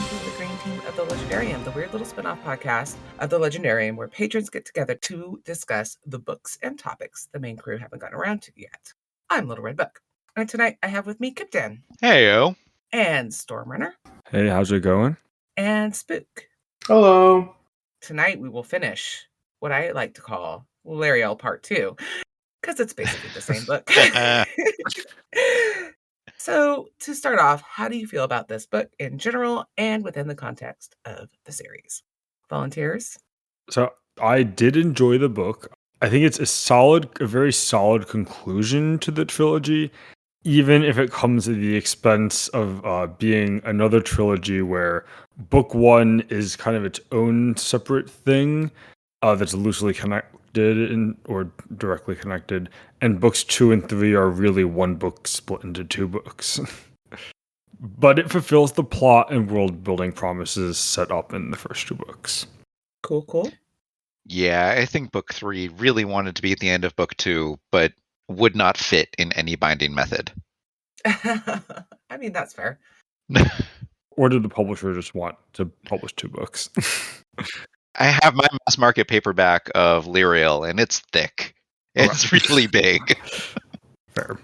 to the Green Team of the Legendarium, the weird little spin-off podcast of the Legendarium, where patrons get together to discuss the books and topics the main crew haven't gotten around to yet. I'm Little Red Book, and tonight I have with me Kyptan. Heyo. And Stormrunner. Hey, how's it going? And Spooke. Hello. Tonight we will finish what I like to call Lariel Part 2, because it's basically the same book. So, to start off, how do you feel about this book in general and within the context of the series? Volunteers? So, I did enjoy the book. I think it's a very solid conclusion to the trilogy, even if it comes at the expense of being another trilogy where book one is kind of its own separate thing that's loosely connected or directly connected, and books 2 and 3 are really one book split into 2 books. But it fulfills the plot and world building promises set up in the first 2 books. Cool. Yeah, I think book 3 really wanted to be at the end of book 2, but would not fit in any binding method. I mean, that's fair. Or did the publisher just want to publish 2 books? I have my mass market paperback of Lyriel, and it's thick. It's really big. Fair.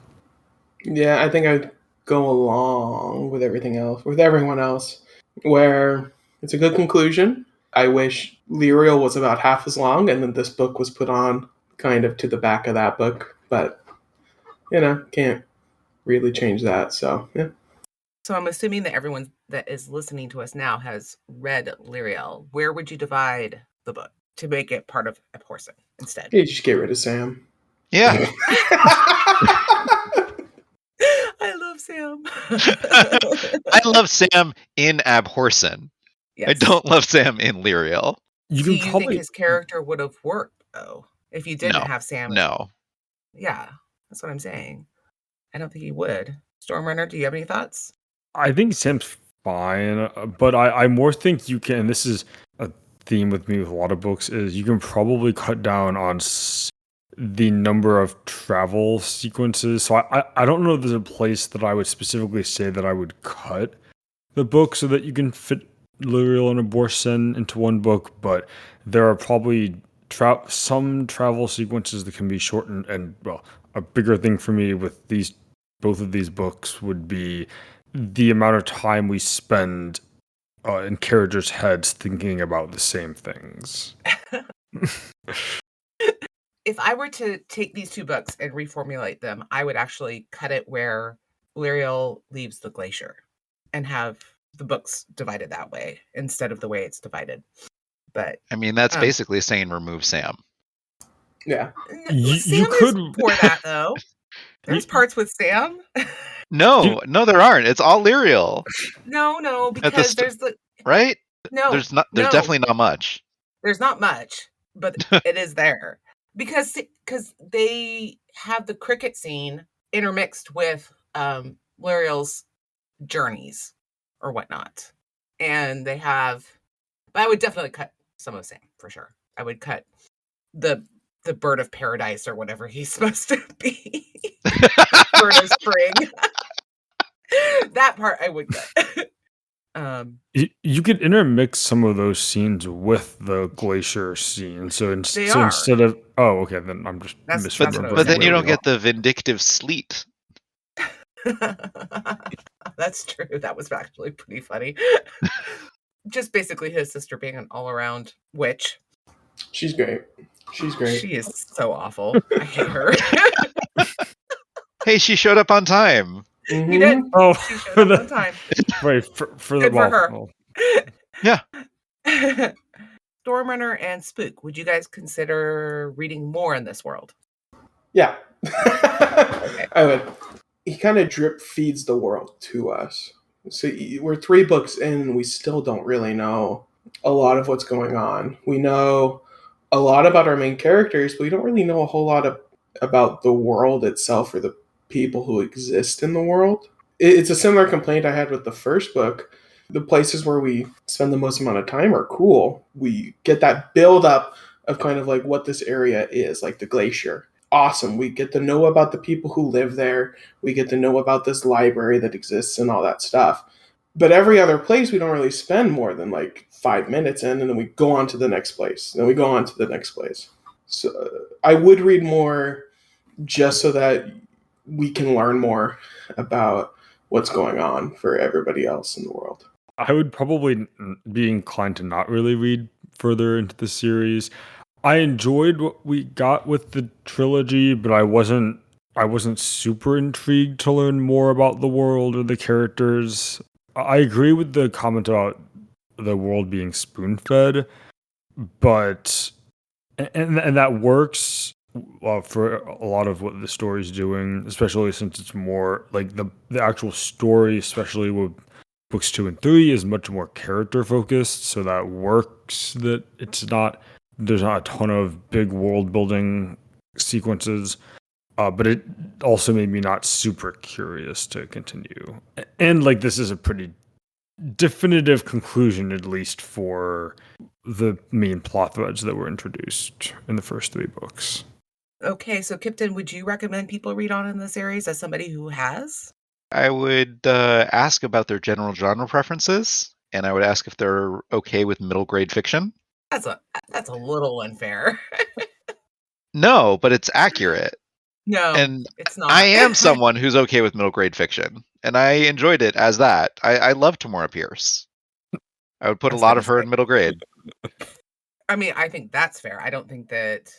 Yeah, I think I'd go along with everyone else, where it's a good conclusion. I wish Lyriel was about half as long, and then this book was put on kind of to the back of that book, but, can't really change that, so, yeah. So I'm assuming that everyone that is listening to us now has read Lyriel. Where would you divide the book to make it part of Abhorsen instead? You just get rid of Sam. Yeah. I love Sam. I love Sam in Abhorsen. Yes. I don't love Sam in Lyriel. Do you think his character would have worked, though, if you didn't have Sam? No. Yeah, that's what I'm saying. I don't think he would. Stormrunner, do you have any thoughts? I think Sam's fine, but I more think you can, and this is a theme with me with a lot of books, is you can probably cut down on the number of travel sequences. So I don't know if there's a place that I would specifically say that I would cut the book so that you can fit Lyriel and Abhorsen into one book, but there are probably some travel sequences that can be shortened, and well, a bigger thing for me with both of these books would be the amount of time we spend in characters' heads thinking about the same things. If I were to take these 2 books and reformulate them, I would actually cut it where Lyriel leaves the glacier and have the books divided that way instead of the way it's divided. But I mean, that's basically saying remove Sam. Yeah. Sam could is for that, though. There's parts with Sam. No, there aren't. It's all Lyriel. No, because there's the right. No, there's definitely not much. There's not much, but it is there because they have the cricket scene intermixed with Lyriel's journeys or whatnot, and they have. But I would definitely cut some of Sam for sure. I would cut the bird of paradise or whatever he's supposed to be. Bird of spring. That part I would cut. You could intermix some of those scenes with the glacier scene. So instead of then I'm just misremembering. But then you don't get the vindictive sleet. That's true. That was actually pretty funny. Just basically his sister being an all-around witch. She's great. She is so awful. I hate her. Hey, she showed up on time. Mm-hmm. He did. Oh, she showed up on time. Right, for Good for her. Yeah. Stormrunner and Spooke, would you guys consider reading more in this world? Yeah. Okay. I would. He kind of drip feeds the world to us. So we're 3 books in, and we still don't really know a lot of what's going on. We know a lot about our main characters, but we don't really know a whole lot about the world itself or the people who exist in the world. It's a similar complaint I had with the first book. The places where we spend the most amount of time are cool. We get that build up of kind of like what this area is, like the glacier. Awesome. We get to know about the people who live there. We get to know about this library that exists and all that stuff. But every other place, we don't really spend more than like 5 minutes in, and then we go on to the next place. Then we go on to the next place. So I would read more just so that we can learn more about what's going on for everybody else in the world. I would probably be inclined to not really read further into the series. I enjoyed what we got with the trilogy, but I wasn't super intrigued to learn more about the world or the characters. I agree with the comment about the world being spoon-fed, but and that works for a lot of what the story's doing, especially since it's more like the actual story, especially with books 2 and 3, is much more character focused, so that works. That there's not a ton of big world building sequences, but it also made me not super curious to continue. And like this is a pretty definitive conclusion, at least for the main plot threads that were introduced in the first 3 books. Okay, so Kyptan, would you recommend people read on in the series as somebody who has? I would ask about their general genre preferences, and I would ask if they're okay with middle grade fiction. That's a little unfair. No, but it's accurate. No, And it's not. I am someone who's okay with middle grade fiction, and I enjoyed it as that. I love Tamora Pierce. I would put a lot of her in middle grade. I mean, I think that's fair. I don't think that.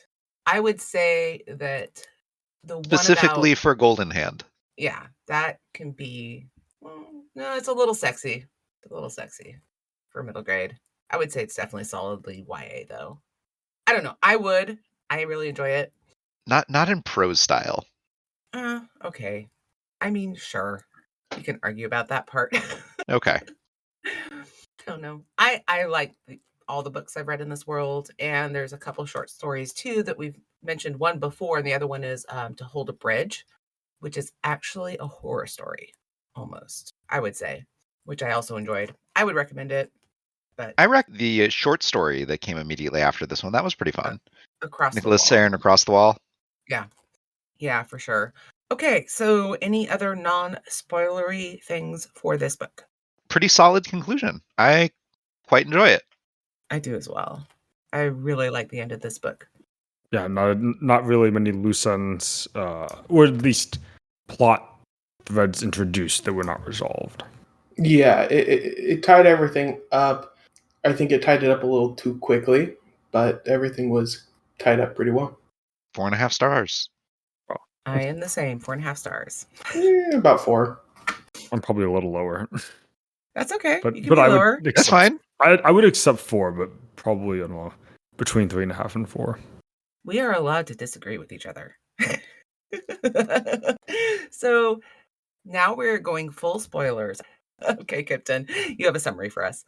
I would say that the Specifically one about, for Golden Hand. yeah, that can be. Well, no, it's a little sexy. It's a little sexy for middle grade. I would say it's definitely solidly YA though. I don't know. I really enjoy it. Not in prose style. Okay. I mean, sure. You can argue about that part. Okay. I don't know. I like all the books I've read in this world, and there's a couple short stories too that we've mentioned one before, and the other one is To Hold a Bridge, which is actually a horror story, almost, I would say, which I also enjoyed. I would recommend it, but I recommend the short story that came immediately after this one. That was pretty fun. Across Nicholas the Wall. Sarin, Across the Wall. Yeah, for sure. Okay, so any other non-spoilery things for this book? Pretty solid conclusion. I quite enjoy it. I do as well. I really like the end of this book. Yeah, not really many loose ends, or at least plot threads introduced that were not resolved. Yeah, it tied everything up. I think it tied it up a little too quickly, but everything was tied up pretty well. 4.5 stars. I am the same, 4.5 stars. About 4. I'm probably a little lower. That's okay. But You can but be I lower. would accept, That's fine. I would accept 4, but probably I don't know, between 3.5 and 4. We are allowed to disagree with each other. So now we're going full spoilers. Okay, Kyptan, you have a summary for us.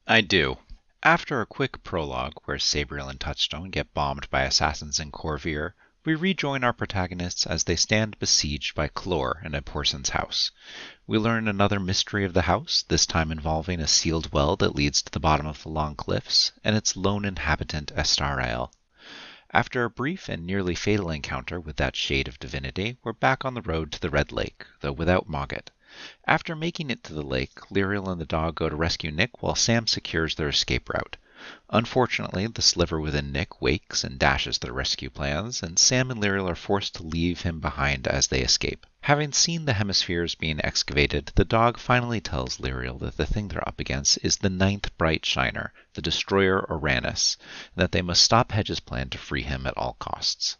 I do. After a quick prologue where Sabriel and Touchstone get bombed by assassins in Corvair, we rejoin our protagonists as they stand besieged by Clore and Abhorsen's house. We learn another mystery of the house, this time involving a sealed well that leads to the bottom of the Long Cliffs, and its lone inhabitant Astarael. After a brief and nearly fatal encounter with that shade of divinity, we're back on the road to the Red Lake, though without Mogget. After making it to the lake, Lyriel and the dog go to rescue Nick while Sam secures their escape route. Unfortunately, the sliver within Nick wakes and dashes their rescue plans, and Sam and Lyriel are forced to leave him behind as they escape. Having seen the hemispheres being excavated, the dog finally tells Lyriel that the thing they're up against is the 9th Bright Shiner, the destroyer Uranus, and that they must stop Hedge's plan to free him at all costs.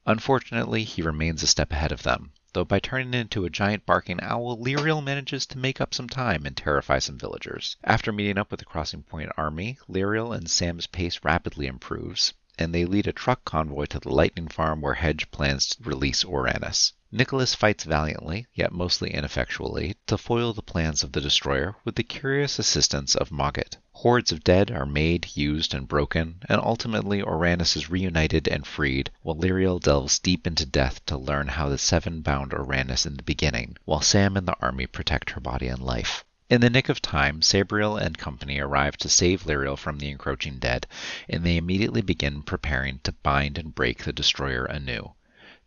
Unfortunately, he remains a step ahead of them, though by turning into a giant barking owl, Lyriel manages to make up some time and terrify some villagers. After meeting up with the Crossing Point army, Lyriel and Sam's pace rapidly improves, and they lead a truck convoy to the lightning farm where Hedge plans to release Uranus. Nicholas fights valiantly, yet mostly ineffectually, to foil the plans of the destroyer with the curious assistance of Mogget. Hordes of dead are made, used, and broken, and ultimately Uranus is reunited and freed, while Lyriel delves deep into death to learn how the Seven bound Uranus in the beginning, while Sam and the army protect her body and life. In the nick of time, Sabriel and company arrive to save Lyriel from the encroaching dead, and they immediately begin preparing to bind and break the destroyer anew.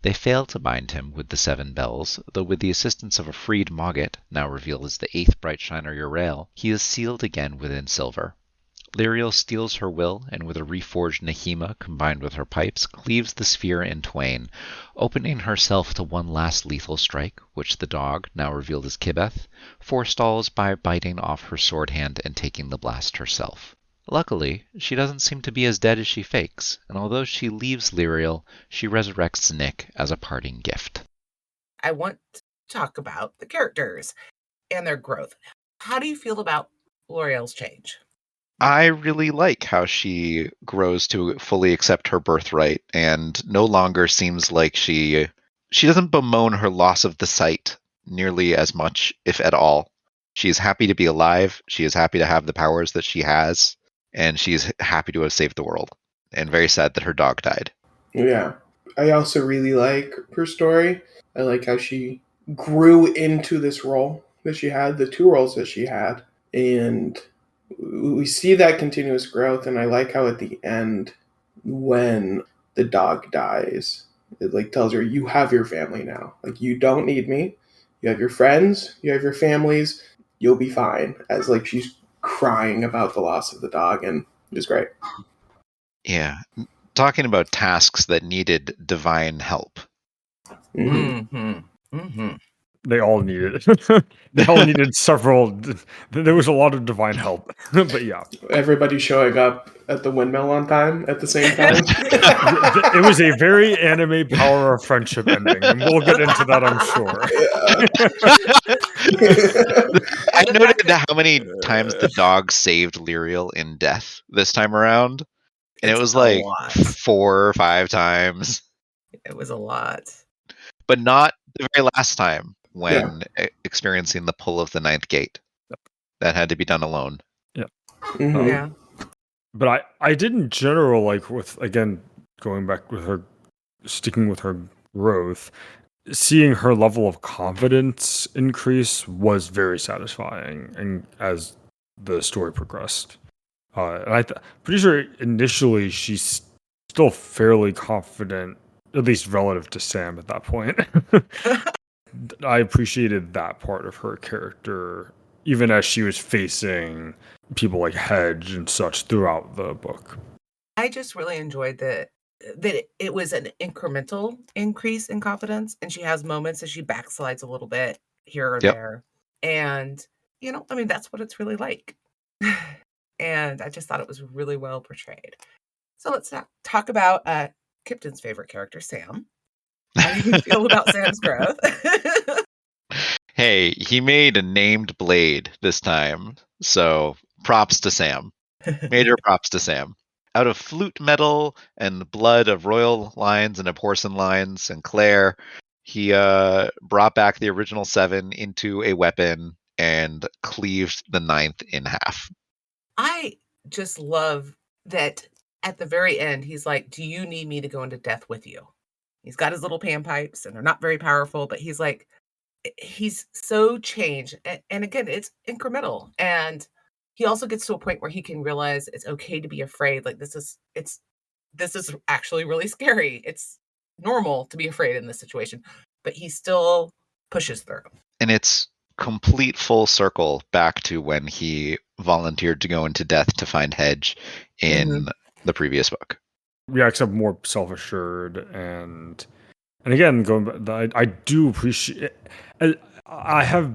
They fail to bind him with the 7 bells, though with the assistance of a freed Mogget, now revealed as the 8th Bright Shiner Urail, he is sealed again within silver. Lyriel steals her will, and with a reforged Nahima combined with her pipes, cleaves the sphere in twain, opening herself to one last lethal strike, which the dog, now revealed as Kibeth, forestalls by biting off her sword hand and taking the blast herself. Luckily, she doesn't seem to be as dead as she fakes, and although she leaves Lyriel, she resurrects Nick as a parting gift. I want to talk about the characters and their growth. How do you feel about L'Oreal's change? I really like how she grows to fully accept her birthright and no longer seems like she doesn't bemoan her loss of the sight nearly as much, if at all. She is happy to be alive. She is happy to have the powers that she has, and she's happy to have saved the world. And very sad that her dog died. Yeah. I also really like her story. I like how she grew into this role that she had, the 2 roles that she had. And we see that continuous growth, and I like how at the end, when the dog dies, it like tells her, you have your family now. Like, you don't need me. You have your friends, you have your families, you'll be fine. As like she's crying about the loss of the dog, and it was great. Yeah. Talking about tasks that needed divine help. They all needed it. They all needed several. There was a lot of divine help, but yeah, Everybody showing up at the windmill on time at the same time. it was a very anime power of friendship ending, and we'll get into that, I'm sure. I noted how many times the dog saved Lyriel in death this time around, and it was like 4 or 5 times. It was a lot. But not the very last time when experiencing the pull of the 9th gate. That had to be done alone. Yeah. Mm-hmm. Yeah. But I did in general, like, with, again, going back with her, sticking with her growth, seeing her level of confidence increase was very satisfying, and as the story progressed. And pretty sure initially she's still fairly confident, at least relative to Sam at that point. I appreciated that part of her character, even as she was facing people like Hedge and such throughout the book. I just really enjoyed that it was an incremental increase in confidence, and she has moments as she backslides a little bit here or there. And, that's what it's really like. And I just thought it was really well portrayed. So let's talk about Kyptan's favorite character, Sam. How do you feel about Sam's growth? Hey, he made a named blade this time, so props to Sam. Major props to Sam. Out of flute metal and blood of royal lines and Abhorsen lines and Claire, he brought back the original 7 into a weapon and cleaved the 9th in half. I just love that at the very end, he's like, do you need me to go into death with you? He's got his little panpipes, and they're not very powerful, but he's like, he's so changed. And again, it's incremental. And he also gets to a point where he can realize it's okay to be afraid. Like, this is actually really scary. It's normal to be afraid in this situation, but he still pushes through. And it's complete full circle back to when he volunteered to go into death to find Hedge in the previous book. Yeah, except more self-assured, and again, going back, I do appreciate. I have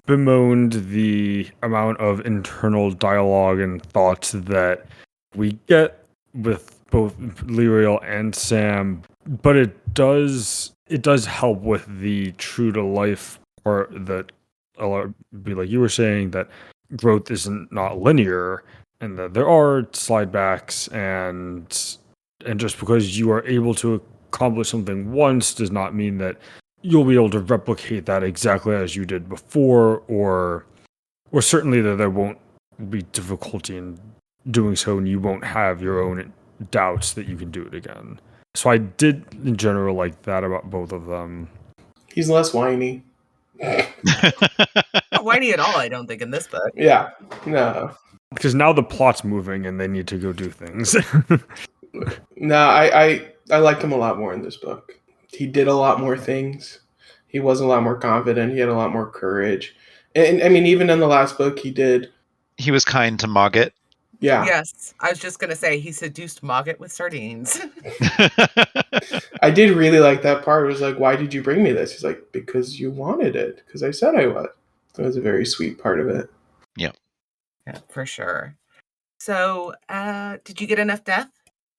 bemoaned the amount of internal dialogue and thoughts that we get with both Lyriel and Sam, but it does help with the true to life part that be like you were saying, that growth isn't not linear, and that there are slide backs, and just because you are able to accomplish something once does not mean that you'll be able to replicate that exactly as you did before, or certainly that there won't be difficulty in doing so, and you won't have your own doubts that you can do it again. So I did in general like that about both of them. He's less whiny. Not whiny at all, I don't think, in this book. Yeah, no. Because now the plot's moving and they need to go do things. No, I like him a lot more in this book. He did a lot more things. He was a lot more confident. He had a lot more courage. And I mean, even in the last book, he did. He was kind to Mogget. Yeah. Yes, I was just gonna say he seduced Mogget with sardines. I did really like that part. It was like, why did you bring me this? He's like, because you wanted it. Because I said I would. That was a very sweet part of it. Yeah, for sure. So, did you get enough death?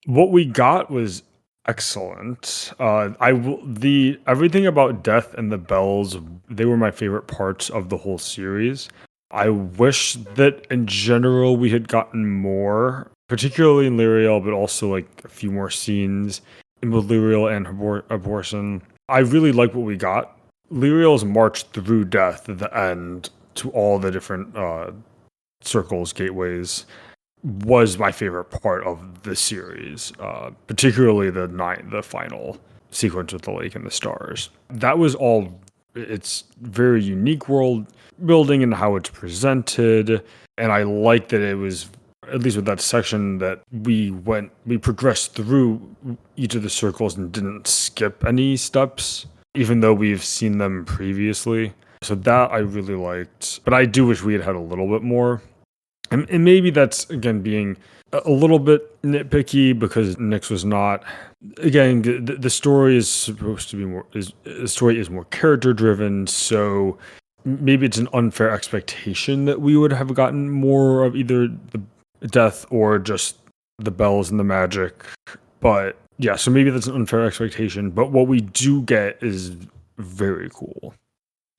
What we got was excellent. The everything about death and the bells, they were my favorite parts of the whole series. I wish that in general we had gotten more, particularly in Lyriel, but also like a few more scenes in both Lyriel and Abhorsen. I really like what we got. Lyriel's march through death at the end to all the different circles, gateways, was my favorite part of the series, particularly the final sequence with the lake and the stars. That was all. It's very unique world building and how it's presented, and I like that it was, at least with that section, that we progressed through each of the circles and didn't skip any steps, even though we've seen them previously. So that I really liked, but I do wish we had had a little bit more. And maybe that's, again, being a little bit nitpicky because Nyx was not. Again, the story is supposed to be more. The story is more character driven, so maybe it's an unfair expectation that we would have gotten more of either the death or just the bells and the magic. But yeah, so maybe that's an unfair expectation. But what we do get is very cool.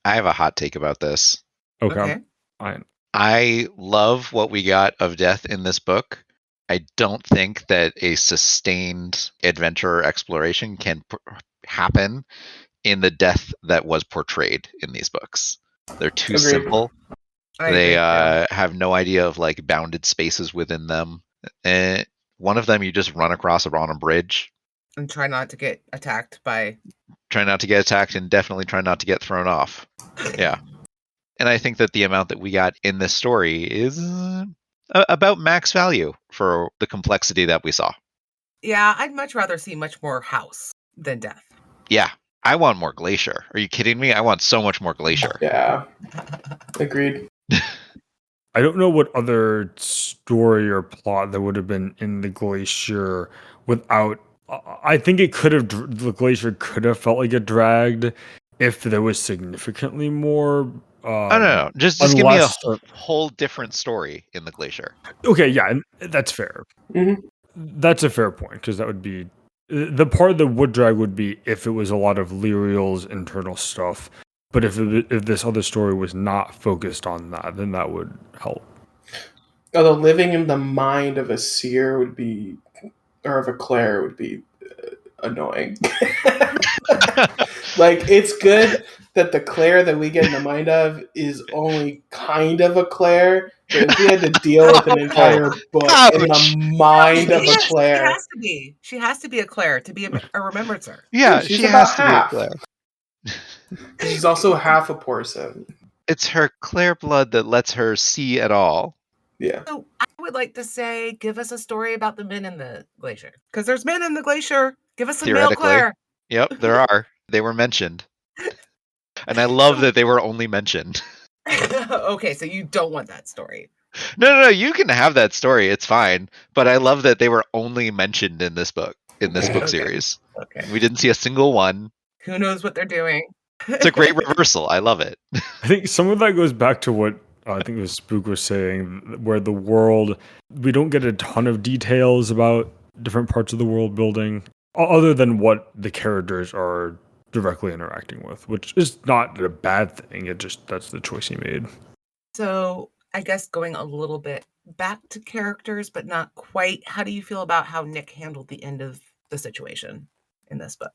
I have a hot take about this. Okay. Fine. I love what we got of death in this book. I don't think that a sustained adventure or exploration can happen in the death that was portrayed in these books. They're too Agreed. simple. They agree, have no idea of like bounded spaces within them. One of them you just run across on a bridge. and try not to get attacked by. Try not to get attacked and definitely try not to get thrown off. Yeah. And I think that the amount that we got in this story is about max value for the complexity that we saw. Yeah, I'd much rather see much more house than death. Yeah, I want more Glacier. Are you kidding me? I want so much more Glacier. Yeah. Agreed. I don't know what other story or plot that would have been in the Glacier without. I think the Glacier could have felt like it dragged if there was significantly more. I don't know. Just give me a whole different story in the Glacier. Okay, yeah, that's fair. Mm-hmm. That's a fair point, because that would be the part that would drag would be if it was a lot of Lyriel's internal stuff. But if this other story was not focused on that, then that would help. Although living in the mind of a seer would be, or of a Claire would be annoying. Like, it's good that the Claire that we get in the mind of is only kind of a Claire. But if we had to deal with an entire book in the mind of a Claire. She has to be a Claire to be a remembrancer. Yeah, she's she about has to half. be a Claire. She's also half a person. It's her Claire blood that lets her see at all. Yeah. So I would like to say, give us a story about the men in the Glacier. Because there's men in the Glacier. Give us some male Claire. Yep, there are. They were mentioned. And I love that they were only mentioned. Okay, so you don't want that story. No, you can have that story. It's fine. But I love that they were only mentioned in this book, series. Okay. We didn't see a single one. Who knows what they're doing? It's a great reversal. I love it. I think some of that goes back to what I think it was Spooke was saying, where the world, we don't get a ton of details about different parts of the world building, other than what the characters are directly interacting with, which is not a bad thing. It just, that's the choice he made. So I guess going a little bit back to characters, but not quite. How do you feel about how Nick handled the end of the situation in this book?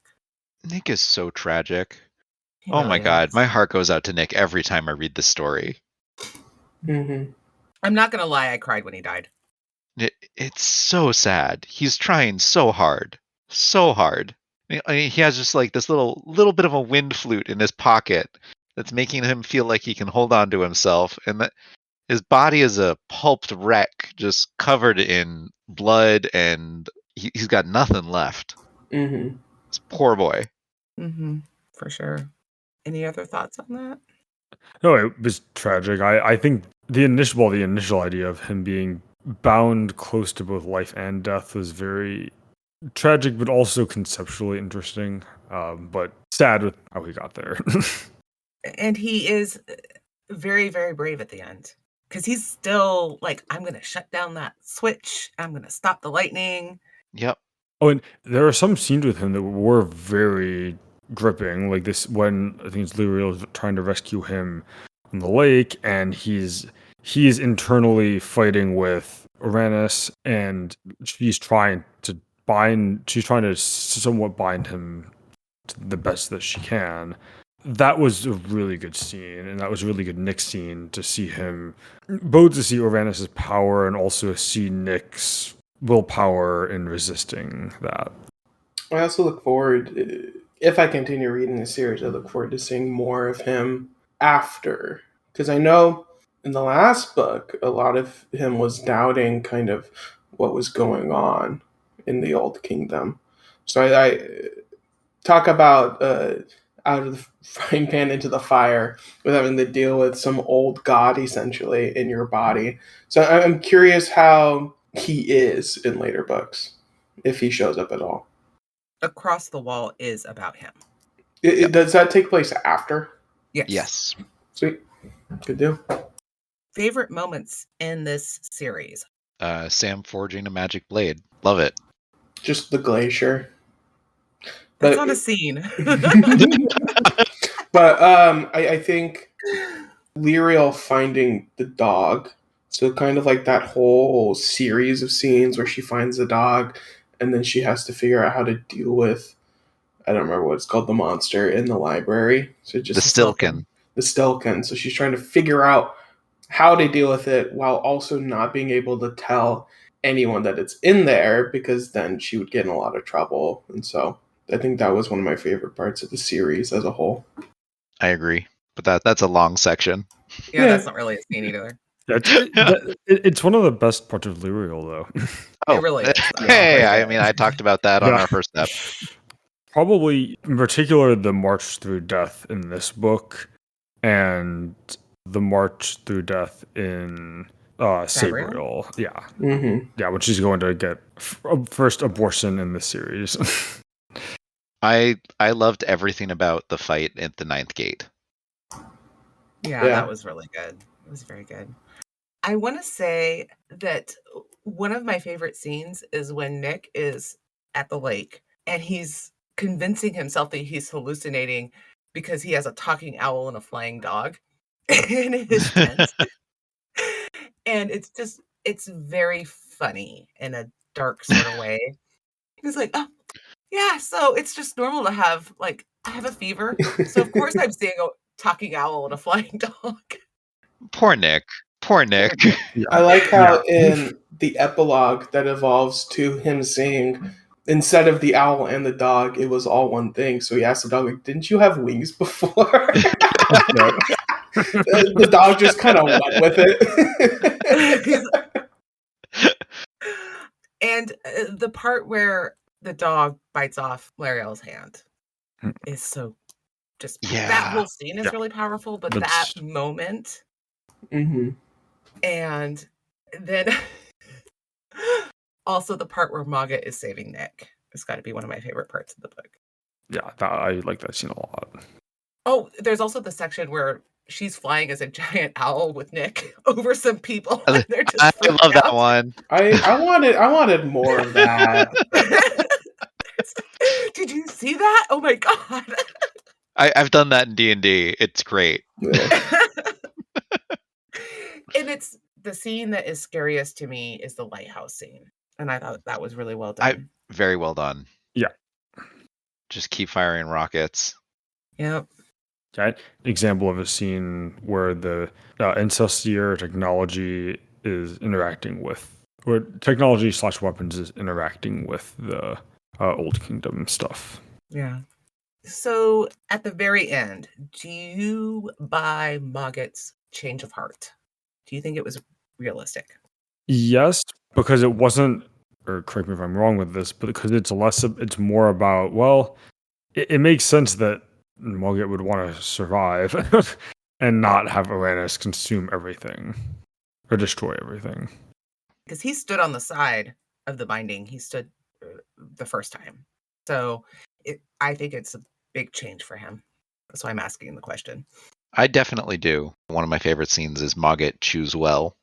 Nick is so tragic. He oh my really God. is. My heart goes out to Nick every time I read this story. Mm-hmm. I'm not going to lie. I cried when he died. It's so sad. He's trying so hard. So hard. I mean, he has just like this little bit of a wind flute in his pocket that's making him feel like he can hold on to himself. And that his body is a pulped wreck, just covered in blood, and he's got nothing left. Mm-hmm. This poor boy. Mm-hmm. For sure. Any other thoughts on that? No, it was tragic. I think the initial idea of him being bound close to both life and death was very tragic, but also conceptually interesting. But sad with how he got there. And he is very, very brave at the end. Because he's still like, I'm going to shut down that switch. I'm going to stop the lightning. Yep. Oh, and there are some scenes with him that were very gripping, like this when I think it's Luriel is trying to rescue him on the lake, and he's internally fighting with Uranus, and she's trying to somewhat bind him to the best that she can. That was a really good scene, and that was a really good Nick scene to see him, both to see Uranus's power and also see Nick's willpower in resisting that. I also look forward, if I continue reading the series, I look forward to seeing more of him after. Because I know in the last book, a lot of him was doubting kind of what was going on in the Old Kingdom. So I talk about out of the frying pan into the fire with having to deal with some old god essentially in your body. So I'm curious how he is in later books, if he shows up at all. Across the Wall is about him. Does that take place after? Yes. Yes. Sweet. Good deal. Favorite moments in this series? Sam forging a magic blade. Love it. Just the glacier. That's not a scene. But I think Lyriel finding the dog. So kind of like that whole series of scenes where she finds the dog and then she has to figure out how to deal with, I don't remember what it's called, the monster in the library. So just The Stilken. The Stilken. So she's trying to figure out how to deal with it while also not being able to tell anyone that it's in there, because then she would get in a lot of trouble. And so I think that was one of my favorite parts of the series as a whole. I agree. But that's a long section. Yeah, that's not really a scene either. It's one of the best parts of Lyriel, though. Oh, It really is. Hey, I mean, I talked about that on Yeah. our first step. Probably, in particular, the march through death in this book, and the march through death in Sabriel. Yeah, Mm-hmm. yeah, when she's going to get first Abhorsen in the series. I loved everything about the fight at the Ninth Gate. Yeah, that was really good. It was very good. I want to say that one of my favorite scenes is when Nick is at the lake and he's convincing himself that he's hallucinating because he has a talking owl and a flying dog in his tent. And it's very funny in a dark sort of way. He's like, oh, yeah, so it's just normal to have, like, I have a fever. So of course I'm seeing a talking owl and a flying dog. Poor Nick. Poor Nick. Yeah. I like how in the epilogue that evolves to him saying, instead of the owl and the dog, it was all one thing. So he asked the dog, like, didn't you have wings before? The dog just kind of went with it. And the part where the dog bites off L'Ariel's hand is so just that whole scene is really powerful, but that moment. Mm-hmm. And then also the part where Maga is saving Nick. It's got to be one of my favorite parts of the book. Yeah, I like that scene a lot. Oh, there's also the section where she's flying as a giant owl with Nick over some people. And they're just I love that one. I wanted more of that. Did you see that? Oh my god! I've done that in D&D. It's great. Yeah. And it's the scene that is scariest to me is the lighthouse scene, and I thought that was really well done. Very well done. Yeah. Just keep firing rockets. Yep. Okay. Example of a scene where the Ancestor technology is interacting with, or technology / weapons is interacting with the Old Kingdom stuff. Yeah. So at the very end, do you buy Mogget's change of heart? Do you think it was realistic? Yes, because it wasn't, or correct me if I'm wrong with this, but because it's more about, well, it makes sense that Mogget would want to survive and not have Oannes consume everything or destroy everything. Because he stood on the side of the binding. He stood the first time. So I think it's a big change for him. That's why I'm asking the question. I definitely do. One of my favorite scenes is Mogget choose well.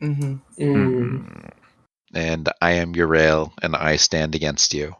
Mm-hmm. And I am Uriel, and I stand against you.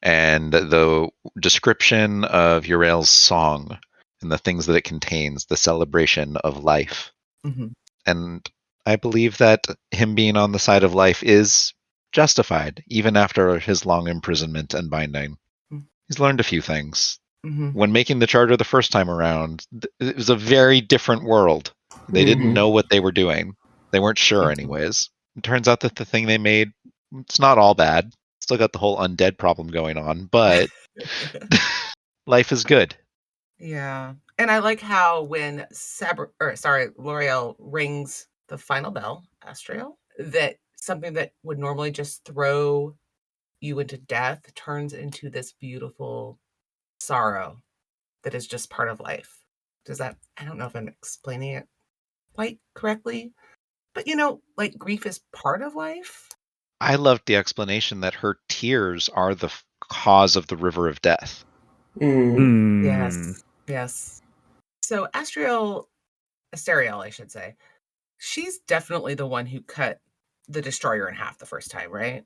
And the description of Uriel's song and the things that it contains, the celebration of life. Mm-hmm. And I believe that him being on the side of life is justified, even after his long imprisonment and binding. Mm-hmm. He's learned a few things. Mm-hmm. When making the charter the first time around, it was a very different world. They didn't know what they were doing. They weren't sure anyways. It turns out that the thing they made, it's not all bad. Still got the whole undead problem going on, but life is good. Yeah. And I like how when L'Oreal rings the final bell, Astriel, that something that would normally just throw you into death turns into this beautiful sorrow that is just part of life. I don't know if I'm explaining it quite correctly, but like grief is part of life. I loved the explanation that her tears are the cause of the river of death. Yes. So Asteriel, I should say, she's definitely the one who cut the destroyer in half the first time, right?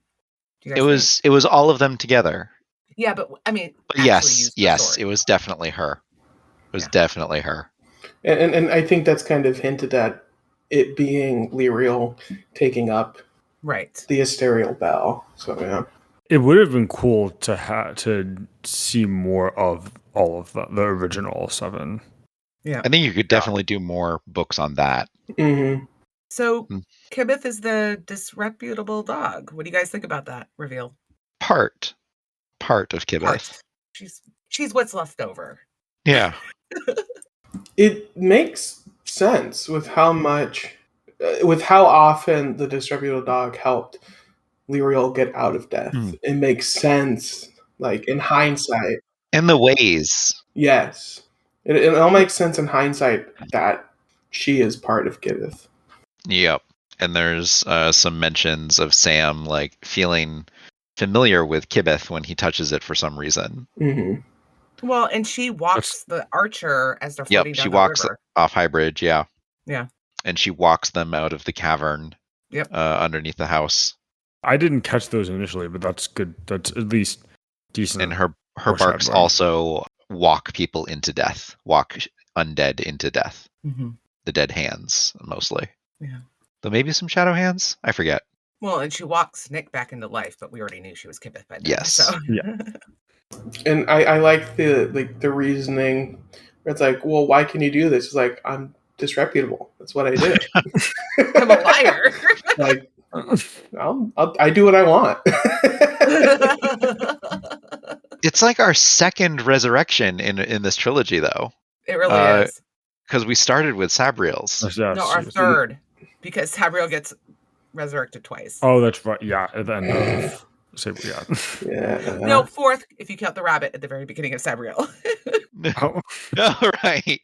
Do you guys think? It was all of them together. Yeah, but I mean, But actually used the sword. it was definitely her. It was definitely her. And I think that's kind of hinted at it being Lyriel taking up the Asterial bell. So yeah. It would have been cool to see more of all of the original 7. Yeah. I think you could definitely do more books on that. Mm-hmm. So Kibith is the disreputable dog. What do you guys think about that reveal? Part of Kibith. She's what's left over. Yeah. It makes sense with how often the disreputable dog helped Lyriel get out of death. It makes sense, like in hindsight. And the ways. Yes. It all makes sense in hindsight that she is part of Kibith. Yep. And there's some mentions of Sam like feeling familiar with Kibith when he touches it for some reason. Mm-hmm. Well, and she walks the archer as they're floating down the river. She walks off High Bridge, yeah. Yeah. And she walks them out of the cavern underneath the house. I didn't catch those initially, but that's good. That's at least decent. And her barks also walk people into death, walk undead into death. Mm-hmm. The dead hands, mostly. Yeah. But maybe some shadow hands? I forget. Well, and she walks Nick back into life, but we already knew she was Kibith by then. Yes. So. Yeah. And I like the reasoning. It's like, well, why can you do this? It's like, I'm disreputable. That's what I do. I'm a liar. Like, I do what I want. It's like our second resurrection in this trilogy, though. It really is. Because we started with Sabriel's. No, our third. Because Sabriel gets resurrected twice. Oh, that's right. Yeah, at the end of Yeah. No, fourth, if you count the rabbit at the very beginning of Sabriel. Oh, right.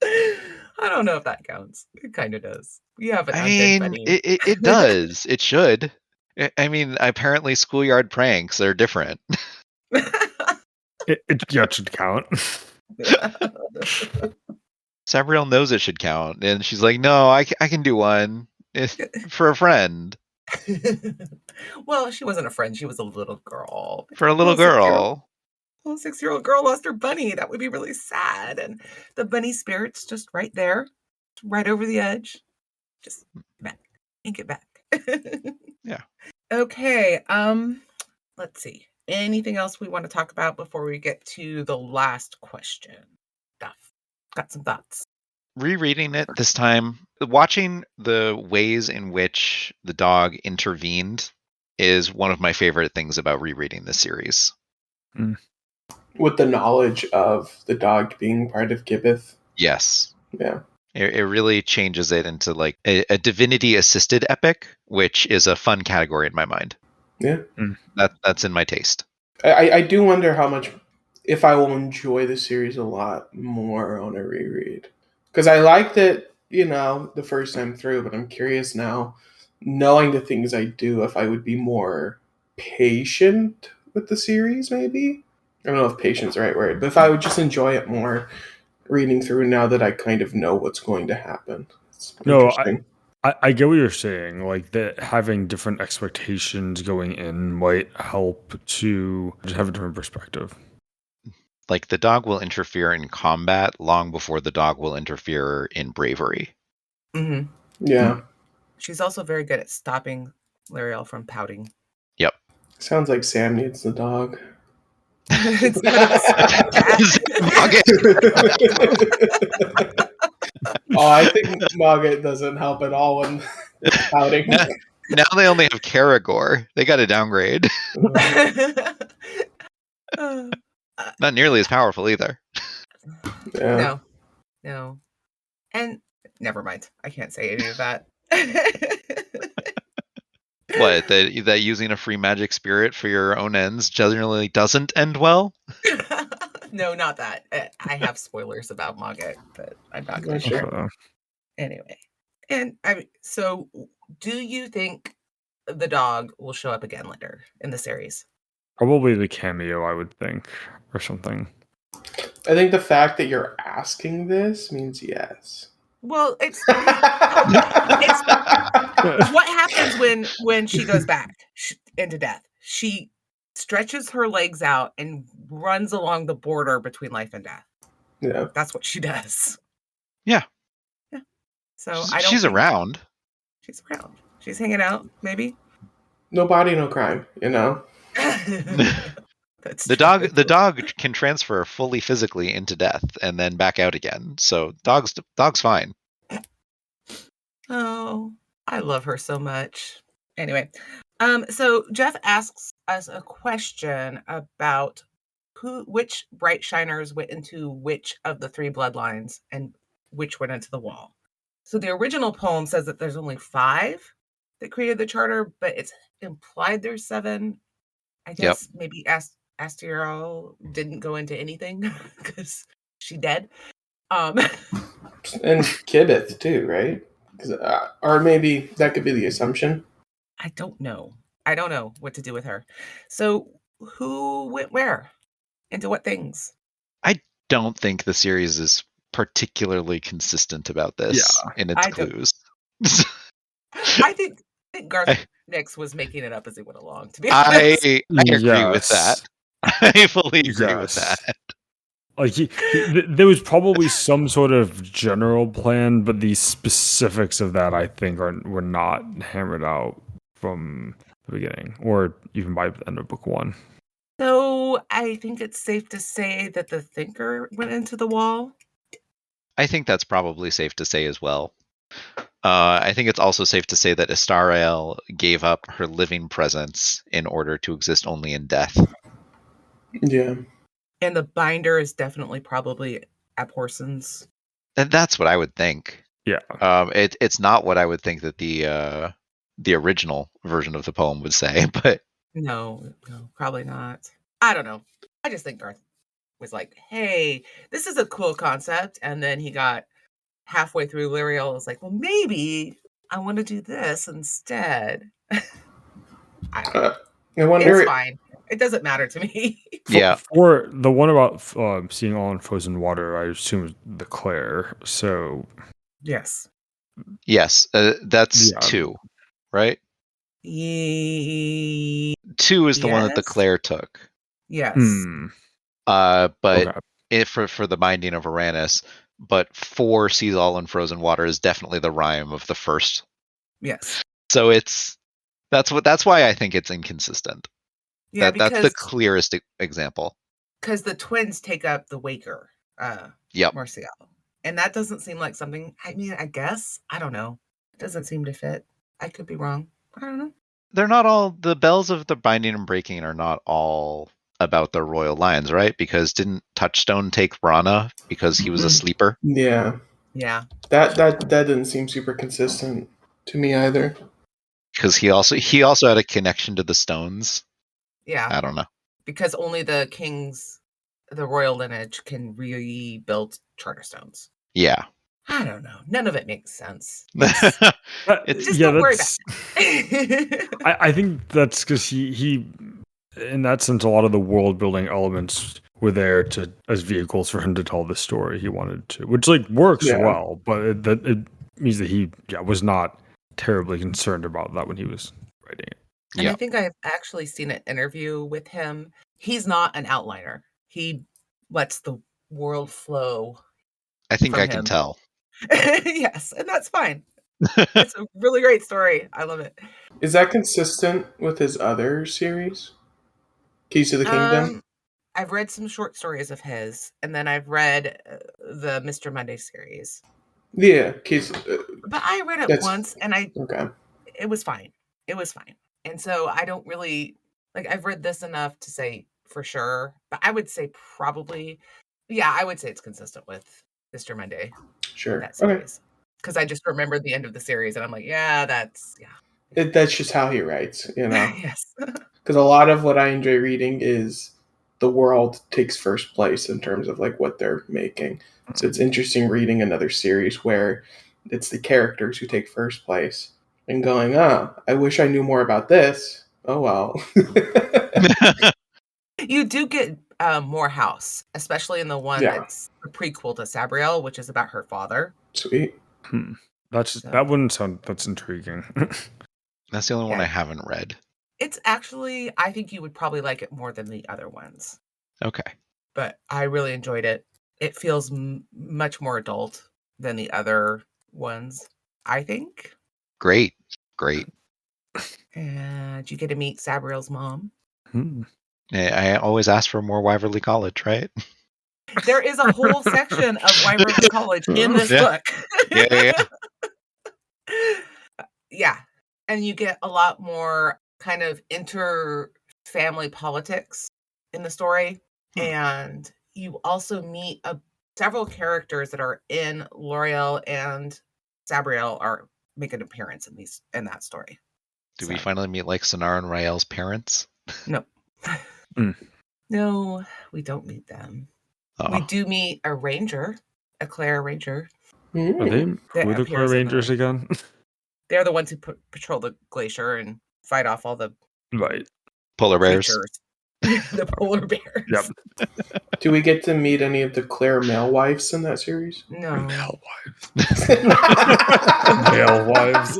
I don't know if that counts. It kind of does. We have an undead bunny. It does. It should. I mean, apparently schoolyard pranks are different. It should count. Sabriel knows it should count, and she's like, "No, I can do one for a friend." Well, she wasn't a friend; she was a little girl. For a little girl. A 6-year-old girl lost her bunny. That would be really sad. And the bunny spirit's just right there, right over the edge. Just back, ink it back. Yeah. Okay. Let's see. Anything else we want to talk about before we get to the last question? Got some thoughts. Rereading it this time, watching the ways in which the dog intervened is one of my favorite things about rereading this series. With the knowledge of the dog being part of Kibith. Yes. Yeah. It really changes it into like a divinity-assisted epic, which is a fun category in my mind. Yeah. That's in my taste. I do wonder how much, if I will enjoy the series a lot more on a reread. Because I liked it, the first time through, but I'm curious now, knowing the things I do, if I would be more patient with the series, maybe? I don't know if patient's the right word, but if I would just enjoy it more reading through now that I kind of know what's going to happen. It's No, interesting. I get what you're saying. Like that having different expectations going in might help to just have a different perspective. Like the dog will interfere in combat long before the dog will interfere in bravery. Mm-hmm. Yeah. She's also very good at stopping L'Oreal from pouting. Yep. Sounds like Sam needs the dog. Instead of a stupid cat. Oh, I think Mogget doesn't help at all when pouting. Now they only have Karagor. They got to downgrade. Not nearly as powerful either. Yeah. No. And never mind. I can't say any of that. What, that using a free magic spirit for your own ends generally doesn't end well? No, not that. I have spoilers about Mogget, but I'm not going to share. Okay. Anyway. And so do you think the dog will show up again later in the series? Probably the cameo, I would think, or something. I think the fact that you're asking this means yes. Well, it's what happens when she goes back into death. She stretches her legs out and runs along the border between life and death. Yeah. That's what she does. Yeah. So she's around. She's around. She's hanging out, maybe. No body, no crime, That's The dog can transfer fully physically into death and then back out again. So dog's fine. Oh, I love her so much. Anyway, so Jeff asks us a question about which bright shiners went into which of the 3 bloodlines and which went into the wall. So the original poem says that there's only 5 that created the charter, but it's implied there's 7. I guess maybe Astiral didn't go into anything because she dead. And Kibith too, right? Or maybe that could be the assumption. I don't know what to do with her. So who went where? Into what things? I don't think the series is particularly consistent about this in its clues. I think Garth Nix was making it up as he went along, to be honest. I agree with that. I fully agree with that. Like there was probably some sort of general plan, but the specifics of that I think were not hammered out from the beginning, or even by the end of book 1. So I think it's safe to say that the Thinker went into the wall. I think that's probably safe to say as well. I think it's also safe to say that Astariel gave up her living presence in order to exist only in death. Yeah. And the binder is definitely probably Abhorsen's. And that's what I would think. Yeah. It's not what I would think that the original version of the poem would say, but no, probably not. I don't know. I just think Garth was like, "Hey, this is a cool concept," and then he got halfway through. L'Oreal was like, "Well, maybe I want to do this instead." I wonder. It's fine. It doesn't matter to me. For the one about seeing all in frozen water, I assume the Claire. So yes, that's 2, right? 2 is the one that the Claire took. Yes. But for the binding of Uranus, but 4 sees all in frozen water is definitely the rhyme of the first. Yes. So that's why I think it's inconsistent. Yeah, that's the clearest example. Because the twins take up the Waker, Martial. And that doesn't seem like something, I mean, I guess, I don't know. It doesn't seem to fit. I could be wrong. I don't know. They're not all, the bells of the binding and breaking are not all about the royal lines, right? Because didn't Touchstone take Rana because he was a sleeper? Yeah. Yeah. That didn't seem super consistent to me either. Because he also had a connection to the stones. Yeah. I don't know. because only the kings, the royal lineage, can rebuild Charterstones. Yeah. I don't know. None of it makes sense. It's Just don't worry about it. I think that's because he, in that sense, a lot of the world building elements were there to as vehicles for him to tell the story he wanted to, which like works well, but it means that he was not terribly concerned about that when he was writing it. And I think I've actually seen an interview with him. He's not an outliner. He lets the world flow. I think I can tell. Yes, and that's fine. It's a really great story. I love it. Is that consistent with his other series? Keys to the Kingdom? I've read some short stories of his, and then I've read the Mr. Monday series. Yeah, but I read it once, and it was fine. It was fine. And so I don't really, like, I've read this enough to say for sure, but I would say probably, I would say it's consistent with Mr. Monday. Sure. That series. Because I just remembered the end of the series, and I'm like, that's just how he writes, you know? Yes. Because a lot of what I enjoy reading is the world takes first place in terms of like what they're making. So it's interesting reading another series where it's the characters who take first place and going, I wish I knew more about this. Oh, well. You do get more House, especially in the one that's a prequel to Sabriel, which is about her father. Sweet. That wouldn't sound, that's intriguing. That's the only one I haven't read. It's actually, I think you would probably like it more than the other ones. Okay. But I really enjoyed it. It feels much more adult than the other ones, I think. Great. And you get to meet Sabriel's mom. I always ask for more Wyverley College, right? There is a whole section of Wyverley College in this book. Yeah. And you get a lot more kind of inter-family politics in the story. And you also meet several characters that are in L'Oreal and Sabriel make an appearance in that story. Do we finally meet like Sonar and Rael's parents? No. No, we don't meet them. Oh. We do meet a ranger, a Clare ranger. Are they who are the Clare Rangers again? They're the ones who patrol the glacier and fight off all the polar bears. The polar bears. Yep. Do we get to meet any of the Clare male wives in that series? No. Male wives. Male wives.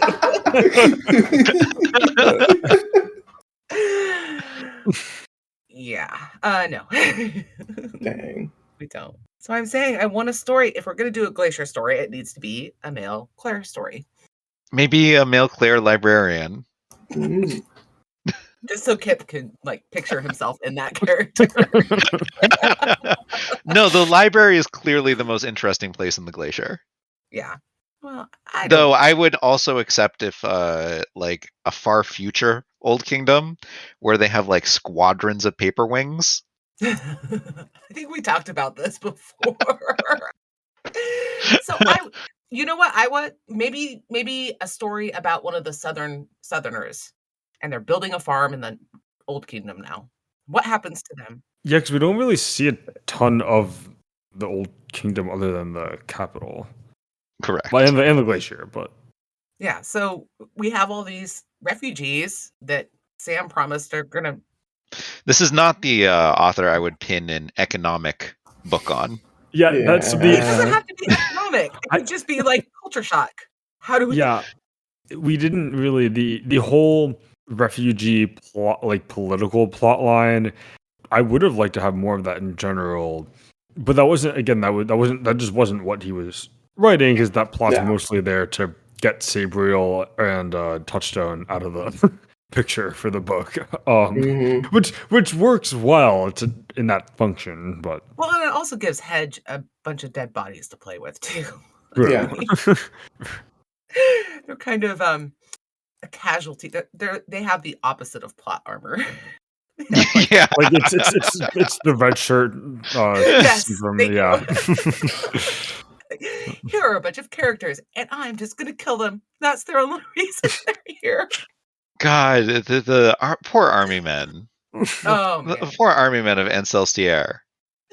No. Dang. We don't. So I'm saying I want a story. If we're going to do a glacier story, it needs to be a male Clare story. Maybe a male Clare librarian. Just so Kip can picture himself in that character. No, the library is clearly the most interesting place in the glacier. Yeah. Well, I would also accept if a far future Old Kingdom where they have squadrons of paper wings. I think we talked about this before. So you know what? I want maybe a story about one of the Southerners, and they're building a farm in the Old Kingdom now. What happens to them? Yeah, because we don't really see a ton of the Old Kingdom other than the capital. Correct. And the glacier, but yeah. So we have all these refugees that Sam promised are gonna. This is not the author I would pin an economic book on. Yeah, that's It doesn't have to be economic. It could just be culture shock. How do we? Yeah, we didn't really the whole refugee plot, political plot line. I would have liked to have more of that in general, but that wasn't. Again, that just wasn't what he was writing, because that plot's mostly there to get Sabriel and Touchstone out of the picture for the book, which works well in that function. But and it also gives Hedge a bunch of dead bodies to play with too. Yeah. They're kind of a casualty. They have the opposite of plot armor. Yeah, it's the red shirt. Yes, from, yeah. Here are a bunch of characters, and I'm just gonna kill them. That's their only reason they're here. God, the poor army men. Oh The man. 4 army men of Encelstier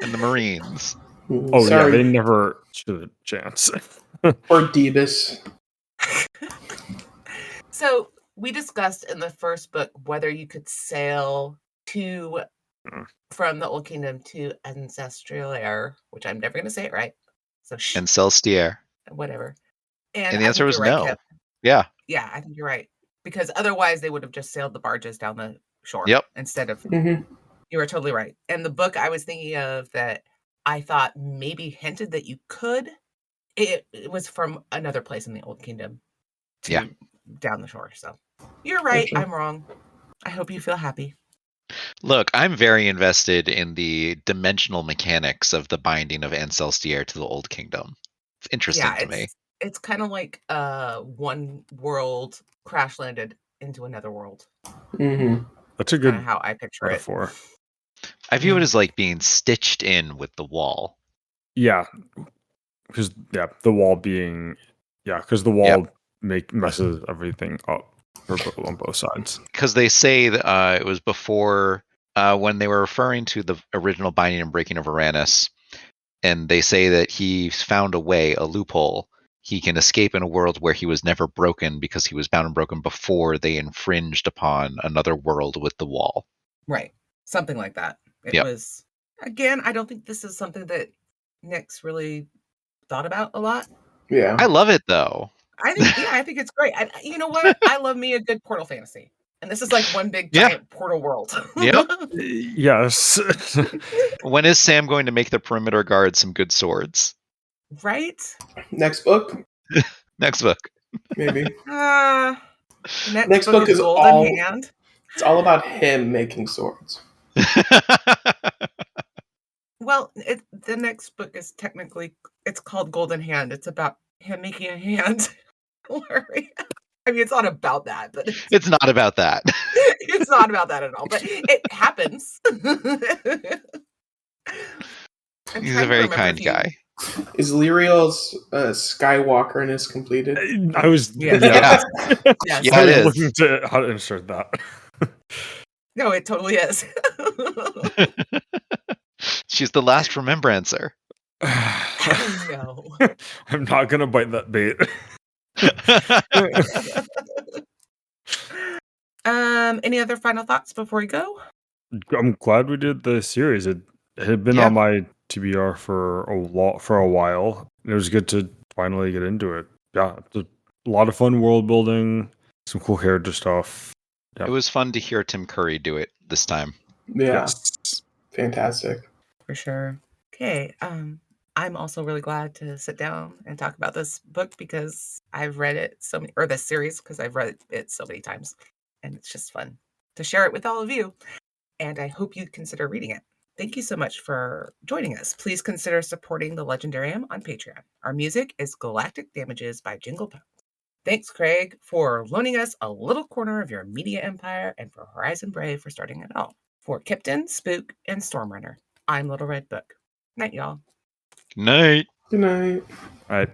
and the Marines. Oh yeah, they never stood a chance. Or Debus. So we discussed in the first book whether you could sail from the Old Kingdom to Ancestral, which I'm never going to say it right. So Encelstier. whatever. And And the I answer think was you're right, no. Kip. Yeah. Yeah, I think you're right. Because otherwise they would have just sailed the barges down the shore Yep. instead of. Mm-hmm. You were totally right. And the book I was thinking of that I thought maybe hinted that you could, it was from another place in the Old Kingdom to down the shore. So you're right. Gotcha. I'm wrong. I hope you feel happy. Look, I'm very invested in the dimensional mechanics of the binding of Encelstier to the Old Kingdom. It's interesting to me. It's kind of like one world crash landed into another world. Mm-hmm. That's a Kind of good how I picture metaphor. I view it Yeah. as like being stitched in with the wall. Yeah, because the wall being because the wall messes everything up on both sides. Because they say that it was before when they were referring to the original binding and breaking of Uranus, and they say that he found a way, a loophole. He can escape in a world where he was never broken because he was bound and broken before they infringed upon another world with the wall. Right. Something like that. It Yep. was, again, I don't think this is something that Nick's really thought about a lot. Yeah. I love it though. I think it's great. You know what? I love me a good portal fantasy. And this is like one big giant portal world. Yep. Yes. When is Sam going to make the perimeter guard some good swords? Right? Next book, Next book. maybe. The Next book is Golden all. Hand. It's all about him making swords. Well, the next book is technically, it's called Golden Hand. It's about him making a hand. I mean, it's not about that, but It's not about that. it's not about that at all, but it happens. He's a very kind guy. Is Lyriel's Skywalker is completed? I was Yes. Yeah. Yes. Yeah, I it was is. looking to how to insert that. No, it totally is. She's the last remembrancer. No. I'm not gonna bite that bait. Any other final thoughts before we go? I'm glad we did the series. It had been Yeah. on my TBR for a while. It was good to finally get into it. Yeah, it's a lot of fun world building, some cool character stuff. It was fun to hear Tim Curry do it this time. Yeah. Yes. Fantastic. For sure. Okay. I'm also really glad to sit down and talk about this book because I've read it or this series because I've read it so many times, and it's just fun to share it with all of you. And I hope you consider reading it. Thank you so much for joining us. Please consider supporting the Legendarium on Patreon. Our music is Galactic Damages by Jingle Pounds. Thanks, Craig, for loaning us a little corner of your media empire, and for Horizon Brave for starting it all. For Kyptan, Spooke, and Stormrunner, I'm Little Red Book. Night, y'all. Good night. Good night. All right.